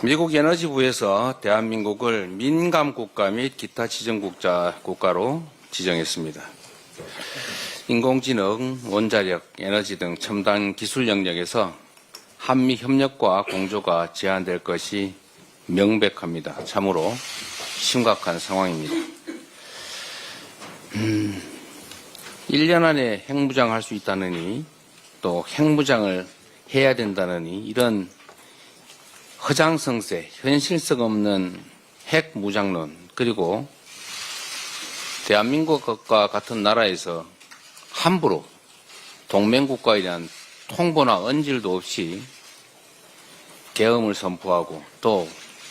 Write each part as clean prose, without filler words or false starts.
미국 에너지부에서 대한민국을 민감국가 및 기타 지정국가로 지정했습니다. 인공지능, 원자력, 에너지 등 첨단 기술 영역에서 한미 협력과 공조가 제한될 것이 명백합니다. 참으로 심각한 상황입니다. 1년 안에 핵무장할 수 있다느니 또 핵무장을 해야 된다느니 이런 허장성세, 현실성 없는 핵무장론, 그리고 대한민국과 같은 나라에서 함부로 동맹국가에 대한 통보나 언질도 없이 계엄을 선포하고 또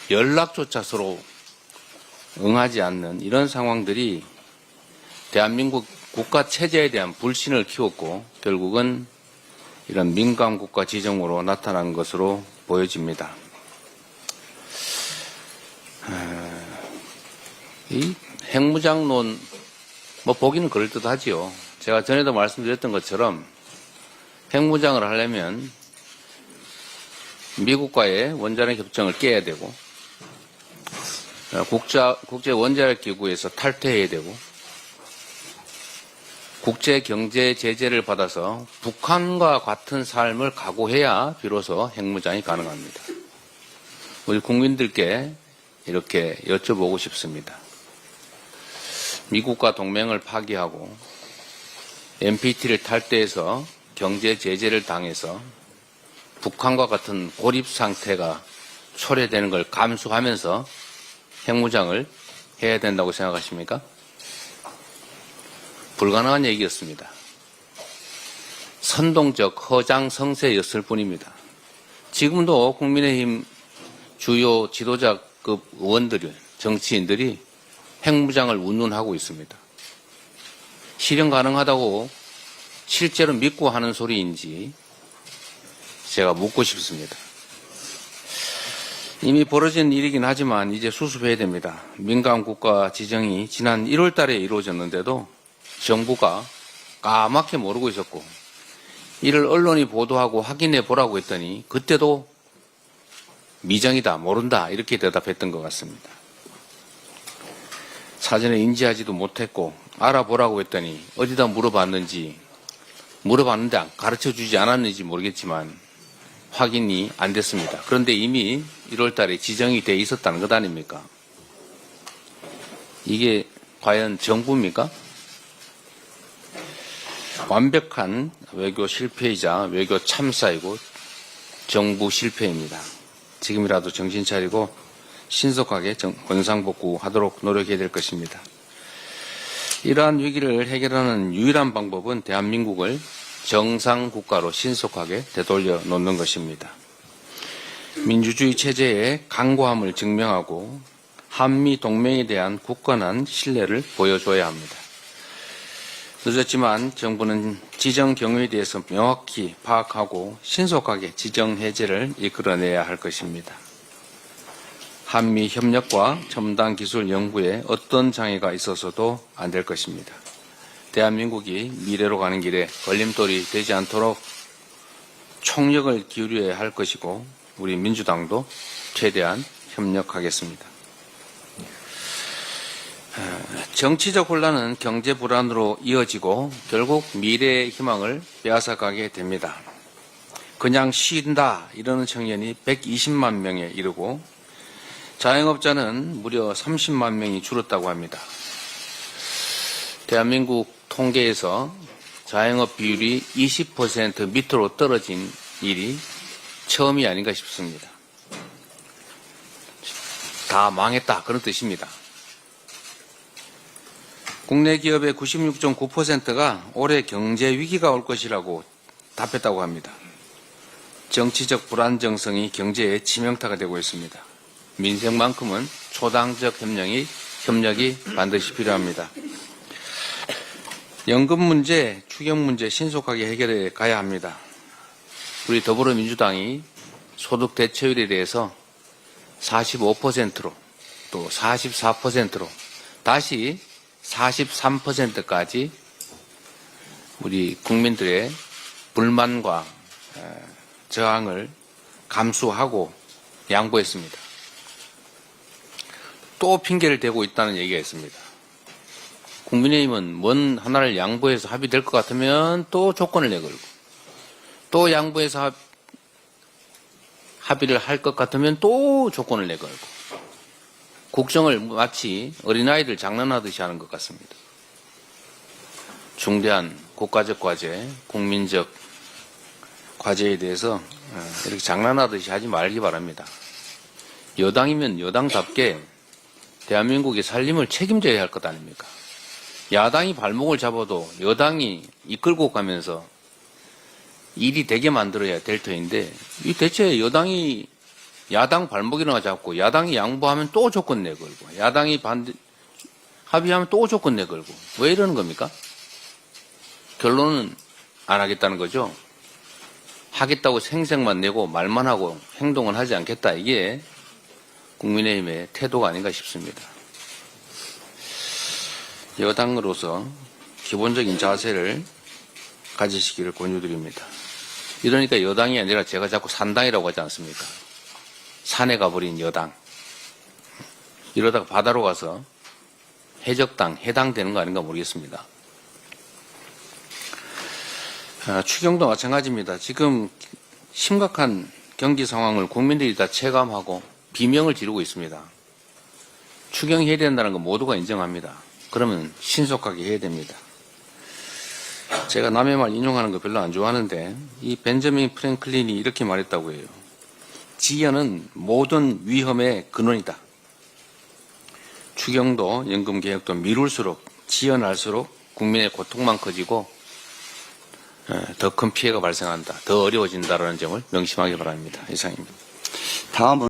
연락조차 서로 응하지 않는 이런 상황들이 대한민국 국가 체제에 대한 불신을 키웠고 결국은 이런 민감국가 지정으로 나타난 것으로 보여집니다. 이 핵무장론 보기는 그럴듯하지요. 제가 전에도 말씀드렸던 것처럼 핵무장을 하려면 미국과의 원자력 협정을 깨야 되고 국제 원자력 기구에서 탈퇴해야 되고 국제 경제 제재를 받아서 북한과 같은 삶을 각오해야 비로소 핵무장이 가능합니다. 우리 국민들께 이렇게 여쭤보고 싶습니다. 미국과 동맹을 파기하고 NPT를 탈퇴해서 경제 제재를 당해서 북한과 같은 고립 상태가 초래되는 걸 감수하면서 핵무장을 해야 된다고 생각하십니까? 불가능한 얘기였습니다. 선동적 허장성세였을 뿐입니다. 지금도 국민의힘 주요 지도자급 의원들이, 정치인들이 핵무장을 운운하고 있습니다. 실현 가능하다고 실제로 믿고 하는 소리인지 제가 묻고 싶습니다. 이미 벌어진 일이긴 하지만 이제 수습해야 됩니다. 민감국가 지정이 지난 1월 달에 이루어졌는데도 정부가 까맣게 모르고 있었고 이를 언론이 보도하고 확인해 보라고 했더니 그때도 미정이다, 모른다 이렇게 대답했던 것 같습니다. 사전에 인지하지도 못했고 알아보라고 했더니 어디다 물어봤는데 가르쳐주지 않았는지 모르겠지만 확인이 안 됐습니다. 그런데 이미 1월 달에 지정이 돼 있었다는 것 아닙니까? 이게 과연 정부입니까? 완벽한 외교 실패이자 외교 참사이고 정부 실패입니다. 지금이라도 정신 차리고 신속하게 원상복구하도록 노력해야 될 것입니다. 이러한 위기를 해결하는 유일한 방법은 대한민국을 정상국가로 신속하게 되돌려 놓는 것입니다. 민주주의 체제의 강고함을 증명하고 한미 동맹에 대한 굳건한 신뢰를 보여줘야 합니다. 늦었지만 정부는 지정 경위에 대해서 명확히 파악하고 신속하게 지정 해제를 이끌어내야 할 것입니다. 한미 협력과 첨단 기술 연구에 어떤 장애가 있어서도 안 될 것입니다. 대한민국이 미래로 가는 길에 걸림돌이 되지 않도록 총력을 기울여야 할 것이고 우리 민주당도 최대한 협력하겠습니다. 정치적 혼란은 경제 불안으로 이어지고 결국 미래의 희망을 빼앗아가게 됩니다. 그냥 쉰다 이러는 청년이 120만 명에 이르고 자영업자는 무려 30만 명이 줄었다고 합니다. 대한민국 통계에서 자영업 비율이 20% 밑으로 떨어진 일이 처음이 아닌가 싶습니다. 다 망했다 그런 뜻입니다. 국내 기업의 96.9%가 올해 경제 위기가 올 것이라고 답했다고 합니다. 정치적 불안정성이 경제에 치명타가 되고 있습니다. 민생만큼은 초당적 협력이 반드시 필요합니다. 연금 문제, 추경 문제 신속하게 해결해 가야 합니다. 우리 더불어민주당이 소득 대체율에 대해서 45%로 또 44%로 다시 43%까지 우리 국민들의 불만과 저항을 감수하고 양보했습니다. 또 핑계를 대고 있다는 얘기가 있습니다. 국민의힘은 뭔 하나를 양보해서 합의될 것 같으면 또 조건을 내걸고, 또 양보해서 합의를 할 것 같으면 또 조건을 내걸고, 국정을 마치 어린아이들 장난하듯이 하는 것 같습니다. 중대한 국가적 과제, 국민적 과제에 대해서 이렇게 장난하듯이 하지 말기 바랍니다. 여당이면 여당답게 대한민국의 살림을 책임져야 할 것 아닙니까? 야당이 발목을 잡아도 여당이 이끌고 가면서 일이 되게 만들어야 될 터인데, 이 대체 여당이 야당 발목이나 잡고 야당이 양보하면 또 조건 내걸고, 야당이 합의하면 또 조건 내걸고, 왜 이러는 겁니까? 결론은 안 하겠다는 거죠. 하겠다고 생색만 내고 말만 하고 행동은 하지 않겠다. 이게 국민의힘의 태도가 아닌가 싶습니다. 여당으로서 기본적인 자세를 가지시기를 권유드립니다. 이러니까 여당이 아니라 제가 자꾸 산당이라고 하지 않습니까? 산에 가버린 여당. 이러다가 바다로 가서 해적당, 해당되는 거 아닌가 모르겠습니다. 추경도 마찬가지입니다. 지금 심각한 경기 상황을 국민들이 다 체감하고 비명을 지르고 있습니다. 추경해야 된다는 거 모두가 인정합니다. 그러면 신속하게 해야 됩니다. 제가 남의 말 인용하는 거 별로 안 좋아하는데, 이 벤저민 프랭클린이 이렇게 말했다고 해요. 지연은 모든 위험의 근원이다. 추경도 연금개혁도 미룰수록, 지연할수록 국민의 고통만 커지고 더 큰 피해가 발생한다, 더 어려워진다는 점을 명심하기 바랍니다. 이상입니다. 다음은